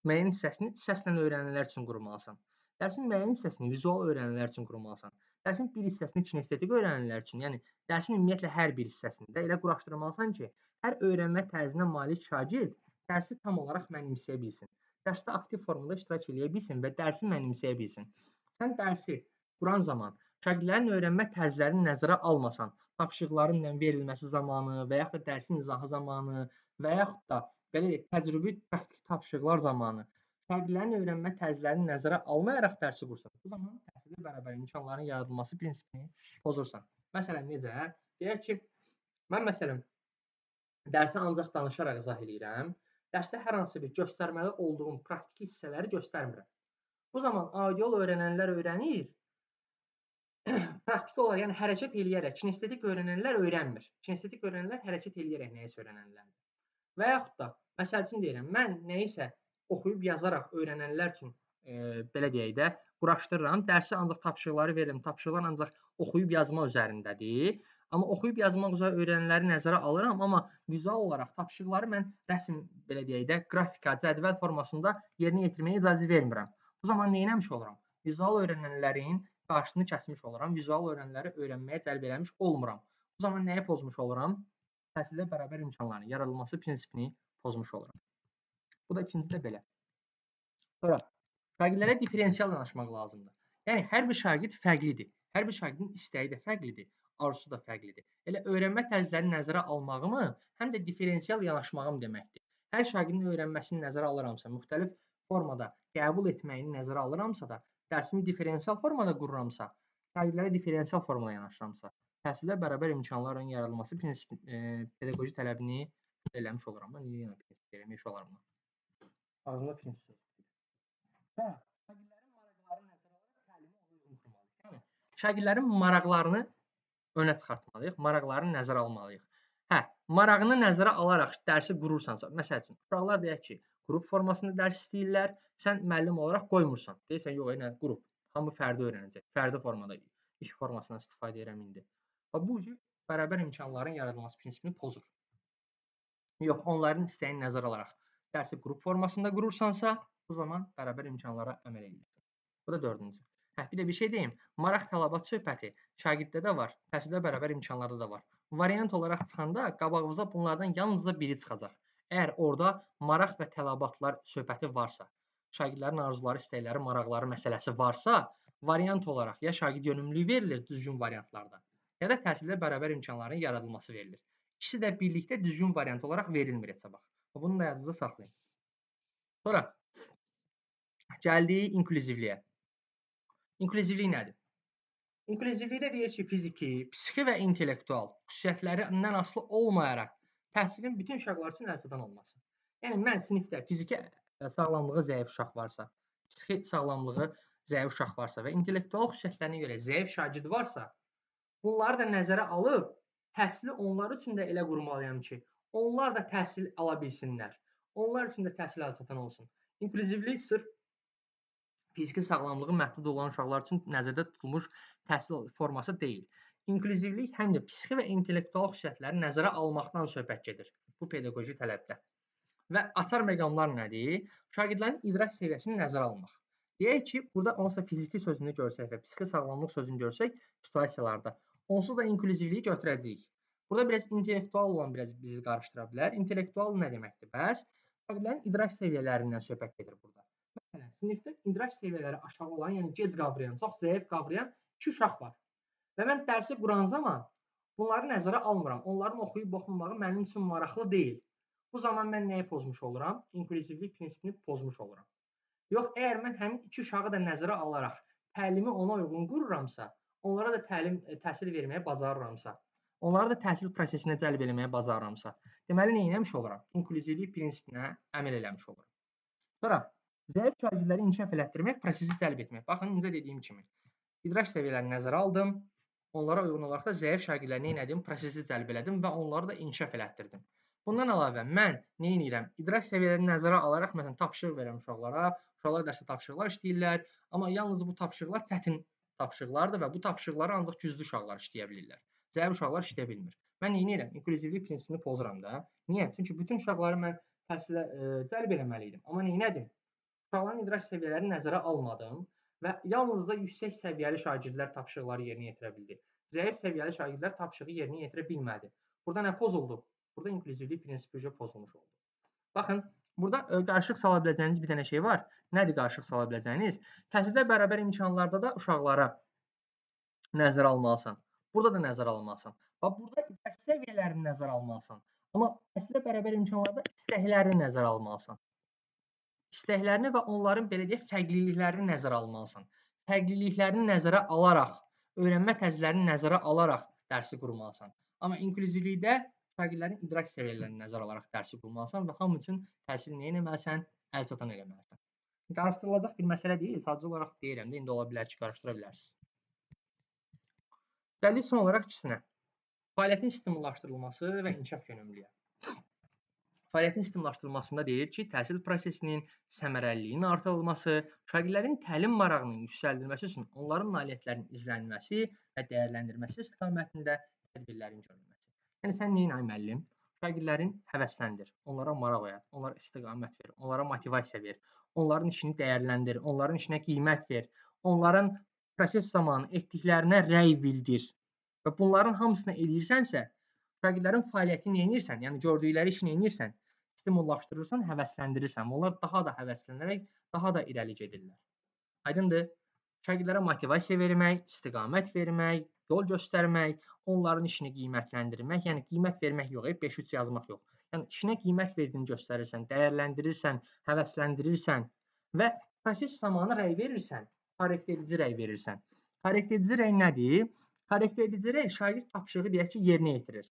müəyyən hissəsini səslə öyrənənlər üçün qurmalısan. Dərsin müəyyən hissəsini vizual öyrənənlər üçün qurmalısan. Dərsin bir hissəsini kinestetik öyrənənlər üçün, yəni dərsin ümumiyyətlə hər bir hissəsini də elə quraşdırmalısan ki, hər öyrənmə tərzinə malik şagird dərsi tam olaraq mənimsəyə bilsin. Dərsdə aktiv formada iştirak edə bilsin və dərsi mənimsəyə bilsin. Sən dərsi quran zaman şagirdlərin öyrənmə tərzlərini nəzərə almasan, tapşırıqların verilməsi zamanı və yaxud da dərsin izahı zamanı və yaxud da belə deyək, təcrübi praktiki tapşırıqlar zamanı şagirdlərin öyrənmə tərzlərini nəzərə almayaraq dərsi qursan, bu zaman təhsildə bərabər imkanların yaradılması prinsipini pozursan. Məsələn, necə? Deyək ki, mən məsələn dərsi ancaq danışaraq izah edirəm. Dərsdə hər hansı bir göstərməli olduğum praktiki hissələri göstərmirəm. Bu zaman audial öyrənənlər öyrənir, praktiki olaraq, yəni hərəkət eləyərək, kinestetik öyrənənlər öyrənmir. Kinestetik öyrənənlər hərəkət eləyərək nəyisə öyrənənlərdir. Və yaxud da, məsəl üçün deyirəm, mən nəyisə oxuyub yazaraq öyrənənlər üçün belə deyək də, quraşdırıram. Dərsi ancaq tapşırıqları verirəm. Tapşırıqlar ancaq oxuyub yazma üzərindədir. Amma oxuyub yazmaq üzrə öyrənənləri nəzərə alıram, amma vizual olaraq tapşırıqları mən rəsm belə deyək də, qrafika, cədvəl formasında yerinə yetirməyə icazə vermirəm. Bu zaman nə etmiş oluram? Vizual öyrənənlərin qarşısını kəsmiş oluram. Vizual öyrənənləri öyrənməyə cəlb eləmiş olmuram. Bu zaman nəyi pozmuş oluram? Təhsildə bərabər imkanların yaradılması prinsipini pozmuş oluram. Bu da ikinci də belə. Sonra şagirdlərə differensial yanaşmaq lazımdır. Yəni hər bir şagird fərqlidir. Hər bir şagirdin istəyi də fərqlidir, arzusu da fərqlidir. Elə öyrənmə tərzlərini nəzərə almağımı həm də differensial yanaşmağım deməkdir. Hər şagirdin öyrənməsini nəzərə alıramsa, müxtəlif formada qəbul etməyini nəzərə alıramsa da, dərsimi differensial formada qururamsa, şagirdlərə differensial formada yanaşıramsa, təhsildə bərabər imkanların yaradılması pedaqoji tələbini eləmiş oluram. Mən yenə prinsip eləmiş olaram. Ağzımda prinsip. Sonra şagirdlərin maraqlarını nəzərə alaraq təlimi uyğun qurmalıyıq. Yəni şagirdlərin maraqlarını önə çıxartmalıyıq, maraqlarını nəzərə almalıyıq. Hə, marağını nəzərə alaraq dərsi qurursansa, məsəl üçün, uşaqlar deyək ki, qrup formasında dərs istəyirlər, sən müəllim olaraq qoymursan. Deyirsən, yox, nə qrup, hamı fərdi öyrənəcək, fərdi formada, iş formasından istifadə edirəm indi. Və bu cür bərabər imkanların yaradılması prinsipini pozur. Yox, onların istəyini nəzərə alaraq dərsi qrup formasında qurursansa, bu zaman bərabər imkanlara əməl edirsən. Bu da dördüncü. Hə, bir də bir şey deyim. Maraq tələbat söhbəti şagirddə də var, təhsildə bərabər imkanlarda da var. Variant olaraq çıxanda qabağımıza bunlardan yalnızca biri çıxacaq. Əgər orada maraq və tələbatlar söhbəti varsa, şagirdlərin arzuları, istəkləri, maraqları məsələsi varsa, variant olaraq ya şagird yönümlülüyü verilir düzgün variantlarda, ya da təhsildə bərabər imkanların yaradılması verilir. İkisi də birlikdə düzgün variant olaraq verilmir heç vaxt. Bunu da yadınızda saxlayın. Sonra gəldik inklüzivliyə. İnklüzivlik nədir? İnklüzivlikdə deyir ki, fiziki, psixi və intellektual xüsusiyyətlərindən asılı olmayaraq təhsilin bütün uşaqlar üçün əlçatan olması. Yəni mən sinifdə fiziki sağlamlığı zəif uşaq varsa, psixi sağlamlığı zəif uşaq varsa və intellektual xüsusiyyətlərinə görə zəif şagird varsa, Bunları da nəzərə alıb, təhsili onlar üçün də elə qurmalıyam ki, onlar da təhsil ala bilsinlər. Onlar üçün də təhsil əlçatan olsun. İnklüzivlik sırf fiziki sağlamlığı məhdud olan uşaqlar üçün nəzərdə tutulmuş təhsil forması deyil. İnklüzivlik həm də psixi və intellektual xüsusiyyətləri nəzərə almaqdan söhbət gedir bu pedaqoji tələbdə. Və açar məqamlar nədir? Şagirdlərin idrak səviyyəsini nəzərə almaq. Deyək ki, burada hansısa fiziki sözünü görsək və psixi sağlamlıq sözünü görsək situasiyalarda, onsuz da inklüzivliyi götürəcəyik. Burada biraz intellektual olan bizi qarışdıra bilər. İntellektual nə deməkdir? Bəs şagirdlərin idrak səviyyələrindən söhbət gedir burada. Məsələn, sinifdə idrak səviyyələri aşağı olan, yəni gec qavrayan, çox zəif qavrayan 2 uşaq var. Və mən dərsi quran zaman bunları nəzərə almıram. Onların oxuyub oxumağı mənim üçün maraqlı deyil. Bu zaman mən nəyi pozmuş oluram? İnklüzivlik prinsipini pozmuş oluram. Yox, əgər mən həmin 2 uşağı da nəzərə alaraq təlimi ona uyğun qururamsa, onlara da təhsil verməyə bacarıramsa, onları da təhsil prosesinə cəlb etməyə bacarıramsa, deməli nə etmiş oluram? İnklüzivlik prinsipinə əməl eləmiş oluram. Sonra zəif şagirdləri inkişaf elətdirmək, prosesi cəlb etmək. Baxın, necə dediyim kimi, idrak səviyyələrini nəzərə aldım. Onlara uyğun olaraq da zəif şagirdləri nə etdim? Prosesi cəlb elədim və onları da inkişaf elətdirdim. Bundan əlavə mən nə edirəm? İdrak səviyyələrini nəzərə alaraq məsələn tapşırıq verirəm uşaqlara. Uşaqlar dərsdə tapşırıqlar işləyirlər, amma yalnız bu tapşırıqlar çətin tapşırıqlardır və bu tapşırıqları ancaq güclü uşaqlar işləyə bilirlər. Zəif uşaqlar işləyə bilmir. Mən nə edirəm? İnklüzivlik prinsipini pozuram da. Niyə? Çünki bütün uşaqları mən təhsilə cəlb eləməli idim. Amma nə etdim? Uşaqların idrak səviyyələrini nəzərə almadım və yalnızca yüksək səviyyəli şagirdlər tapşırıqları yerinə yetirə bildi. Zəif səviyyəli şagirdlər tapşırığı yerinə yetirə bilmədi. Burada nə pozuldu? Burada inklüzivlik prinsipi pozulmuş oldu. Baxın, burada qarışıq sala biləcəyiniz bir dənə şey var. Nədir qarışıq sala biləcəyiniz? Təhsildə bərabər imkanlarda da uşaqlara nəzərə almalısan. Burada da nəzərə almalısan. Bax, burada idrak səviyyələrini nəzərə almalısan. Amma təhsildə bərabər imkanlarda istəklərini nəzərə almalısan. İstəklərini və onların belə deyək fərqliliklərini nəzərə almalısan. Fərqliliklərini nəzərə alaraq, öyrənmə tərzlərini nəzərə alaraq dərsi qurmalısan. Amma inklüzivlikdə şagirdlərin idrak səviyyələrini nəzərə alaraq dərsi qurmalısan və hamı üçün təhsili nə etməlisən? Əlçatan eləməlisən. Qarışdırılacaq bir məsələ deyil, sadəcə olaraq deyirəm də, indi ola bilər ki, qarışdıra bilərsiniz. Gəldik son olaraq ikisinə. Fəaliyyətin stimullaşdırılması və inkişaf yönümlülüyə. Fəaliyyətin stimullaşdırılmasında deyir ki, təhsil prosesinin səmərəliliyinin artırılması, şagirdlərin təlim marağının yüksəldilməsi üçün onların nailiyyətlərinin izlənilməsi və dəyərləndirilməsi istiqamətində tədbirlərin görülməsi. Yəni sən nə etməlisən müəllim? Şagirdlərin həvəsləndir, onlara maraq oyat, onlara istiqamət ver, onlara motivasiya ver, onların işini dəyərləndir, onların işinə qiymət ver, onların proses zamanı etdiklərinə rəy bildir. Və bunların hamısını edirsənsə, şagirdlərin fəaliyyətini edirsən, yəni gördükləri işini edirsən, stimullaşdırırsan, həvəsləndirirsən. Onlar daha da həvəslənərək daha da irəli gedirlər. Aydındır? Şagirdlərə motivasiya vermək, istiqamət vermək, yol göstərmək, onların işini qiymətləndirmək, yəni qiymət vermək yox, 5-3 yazmaq yox. Yəni işinə qiymət verdiyini göstərirsən, dəyərləndirirsən, həvəsləndirirsən və proses zamanı rəy verirsən, korrekt edici rəy verirsən. Korrekt edici rəy nədir? Korrekt edici rəy şagird tapşırığı deyək ki, yerinə yetirir.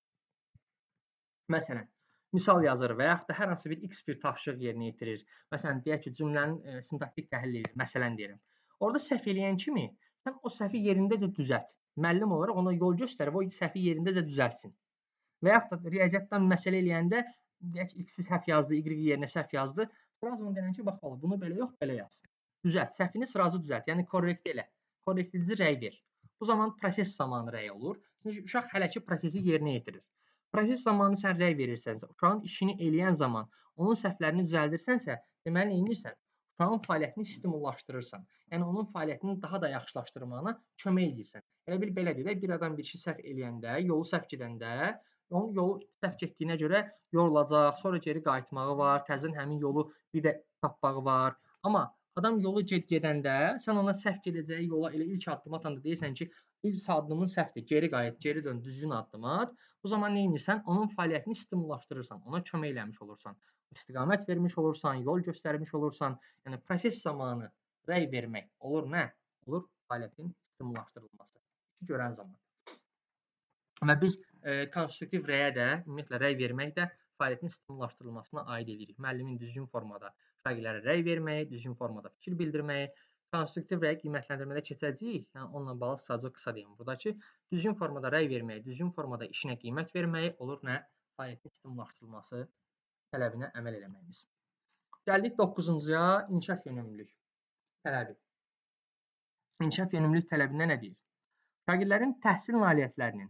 Məsələn, misal yazır və yaxud da hər hansı bir X bir tapşırıq yerinə yetirir. Məsələn, deyək ki, cümlənin sintaktik təhlil edir, məsələn deyirəm. Orada səhv eləyən kimi sən o səhvi yerindəcə düzəlt. Müəllim olaraq ona yol göstərib o səhvi yerindəcə düzəltsin. Və yaxud da riyaziyyatdan məsələ eləyəndə deyək ki, X-i səhv yazdı, Y yerinə səhv yazdı. Biraz onu deyən ki, bax, bunu belə yox, belə yaz. Düzəlt, səhvini sırası düzəlt, yəni korrekt elə. Korrekt edici rəy ver. Bu zaman proses zamanı rəy olur. Çünki uşaq hələ ki prosesi yerinə yetirir. Proses zamanı sən rəy verirsənsə, uşağın işini eləyən zaman onun səhvlərini düzəldirsənsə, deməli nə edirsən? Uşağın fəaliyyətini stimullaşdırırsan. Yəni onun fəaliyyətini daha da yaxşılaşdırmağına kömək edirsən. Elə bil belədir də, bir adam bir şey səhv eləyəndə, yolu səhv gedəndə, onun yolu səhv getdiyinə görə yorulacaq, sonra geri qayıtmağı var, təzədən həmin yolu bir də tapmağı var. Amma adam yolu gedəndə sən ona səhv gedəcəyi yola elə ilk addım atanda deyirsən ki, ilk addımın səhvdir, geri qayıt, geri dön, düzgün addım at. Bu zaman nə edirsən? Onun fəaliyyətini stimullaşdırırsan, ona kömək eləmiş olursan, istiqamət vermiş olursan, yol göstərmiş olursan. Yəni proses zamanı rəy vermək olur nə? Olur fəaliyyətin stimullaşdırılması. Görən zaman. Və biz konstruktiv rəyə də, ümumiyyətlə rəy vermək də fəaliyyətin stimullaşdırılmasına aid edirik. Müəllimin düzgün formada şagirdlərə rəy verməyi, düzgün formada fikir bildirməyi, konstruktiv rəyi qiymətləndirmədə keçəcəyik. Yəni onunla bağlı sadəcə qısa deyim. Buradakı düzgün formada rəy verməyi, düzgün formada işinə qiymət verməyi olur nə? Fəaliyyətin stimullaşdırılması tələbinə əməl eləməyimiz. Gəldik 9-cuya, inkişaf yönümlülük tələbi. İnkişaf yönümlülük tələbində nə deyir? Şagirdlərin təhsil nailiyyətlərinin,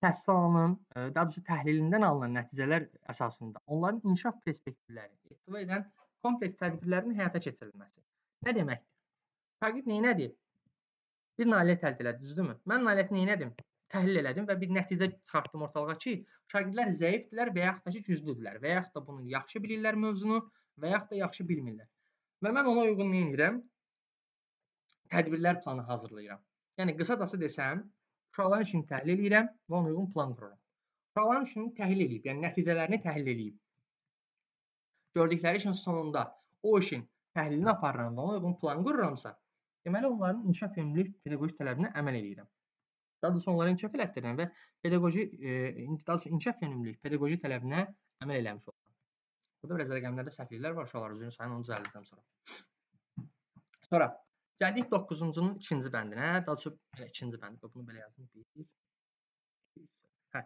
təhsil alanın, daha doğrusu təhlilindən alınan nəticələr əsasında onların inkişaf perspektivlərini ehtiva edən kompleks tədbirlərin həyata keçirilməsi. Nə deməkdir? Şagird neynədi? Bir nailiyyət əldə elədi, düzdürmü? Mən nailiyyəti neynədim? Təhlil elədim və bir nəticə çıxartdım ortalığa ki, şagirdlər zəifdirlər və yaxud da ki, güclüdürlər və yaxud da bunu yaxşı bilirlər mövzunu və yaxud da yaxşı bilmirlər. Və mən ona uyğun nə edirəm? Tədbirlər planı hazırlayıram. Yəni qısacası desəm, uşaqların işini təhlil edirəm və ona uyğun plan qururam. Uşaqların işini təhlil edib, yəni nəticələrini təhlil edib. Gördükləri işin sonunda o işin təhlilini aparıram və ona uyğun plan qururamsa, deməli onların inkişaf yönümlülük pedaqoji tələbinə əməl edirəm. Daha doğrusu onları inkişaf elətdirirəm və pedaqoji inkişaf yönümlülük pedaqoji tələbinə əməl eləmiş oluram. Burada biraz rəqəmlərdə səhvliklər var, uşaqlar üzrünü sayın, onu düzəldəcəm sonra. Sonra gəldik 9-cunun ikinci bəndinə. Daha doğrusu ikinci bənd. Bunu belə yazdım. 1 2 3. Hə.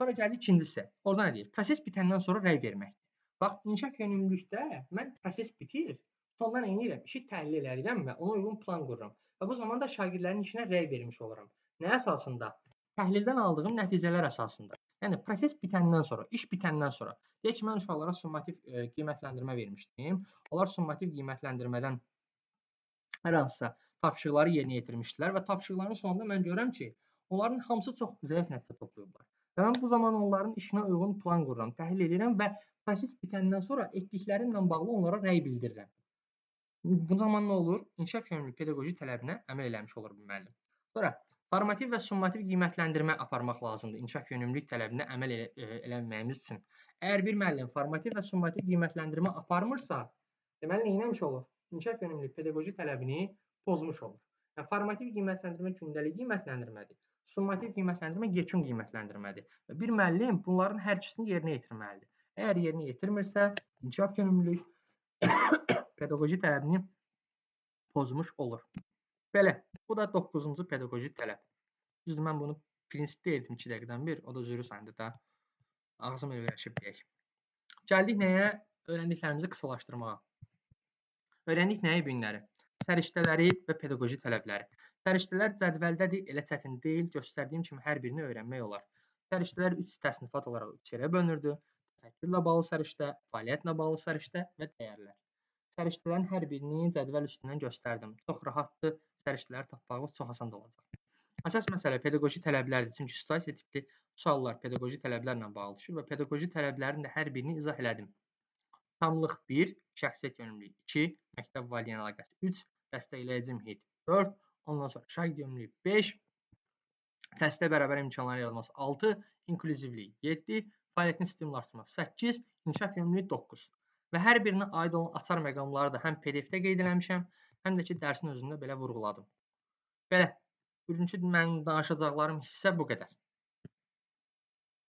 Sonra gəldik ikincisi. Orada nə deyir? Proses bitəndən sonra rəy verməkdir. Bax, inkişaf yönümlülükdə mən proses bitir, sondan nə edirəm? İşi təhlil edirəm və ona uyğun plan qururam. Və bu zaman da şagirdlərin işinə rəy vermiş oluram. Nə əsasında? Təhlildən aldığım nəticələr əsasında. Yəni proses bitəndən sonra, iş bitəndən sonra. Deyək ki, mən uşaqlara summativ qiymətləndirmə vermişdim. Onlar summativ qiymətləndirmədən hər hansısa tapşırıqları yerinə yetirmişdilər və tapşırıqların sonunda mən görürəm ki, onların hamısı çox zəif nəticə toplayıblar. Və mən bu zaman onların işinə uyğun plan qururam, təhlil edirəm və proses bitəndən sonra etdiklərimlə bağlı onlara rəy bildirirəm. Bu zaman nə olur? İnkişaf yönümlü pedaqoji tələbinə əməl eləmiş olur bu müəllim. Sonra formativ və summativ qiymətləndirmə aparmaq lazımdır inkişaf yönümlülük tələbinə əməl eləməyimiz üçün. Əgər bir müəllim formativ və summativ qiymətləndirmə aparmırsa, deməli nə etmiş olur? İnkişaf yönümlü pedaqoji tələbini pozmuş olur. Yəni formativ qiymətləndirmə gündəlik qiymətləndirmədir. Summativ qiymətləndirmə yekun qiymətləndirmədir. Və bir müəllim bunların hər ikisini yerinə yetirməlidir. Əgər yerinə yetirmirsə, inkişaf yönümlülük pedaqoji tələbini pozmuş olur. Belə, bu da 9-cu pedaqoji tələb. Düzdür, mən bunu prinsip deyirdim 2 dəqiqədən bir, o da zürü sayında da ağzım öyrəşib deyək. Gəldik nəyə? Öyrəndiklərimizi qısalaşdırmağa. Öyrəndik nəyi bu günləri? Səriştələri və pedaqoji tələbləri. Səriştələr cədvəldədir, elə çətin deyil. Göstərdiyim kimi hər birini öyrənmək olar. Səriştələr 3 təsnifat olaraq 3 yerə bölünürdü. Təfəkkürlə bağlı səriştə, fəaliyyətlə bağlı səriştə və dəyərlər. Səriştələrin hər birini cədvəl üstündən göstərdim. Çox rahatdır, səriştələri tapmağınız çox asan olacaq. Əsas məsələ pedaqoji tələblərdir. Çünki situasiya tipli suallar pedaqoji tələblərlə bağlıdır və pedaqoji tələblərin də hər birini izah elədim. Tamlıq 1, şəxsiyyət yönümlülüyü 2, məktəb valideyn əlaqəsi 3, dəstəkləyici mühit 4, ondan sonra şagird yönümlülüyü 5, təhsilə bərabər imkanların yaradılması 6, inklüzivlik 7, fəaliyyətin stimullaşdırılması 8, inkişaf yönümlülüyü 9. Və hər birinə aid olan açar məqamları da həm PDF-də qeyd eləmişəm, həm də ki, dərsin özündə belə vurğuladım. Belə, bugünkü mənim danışacaqlarım hissə bu qədər.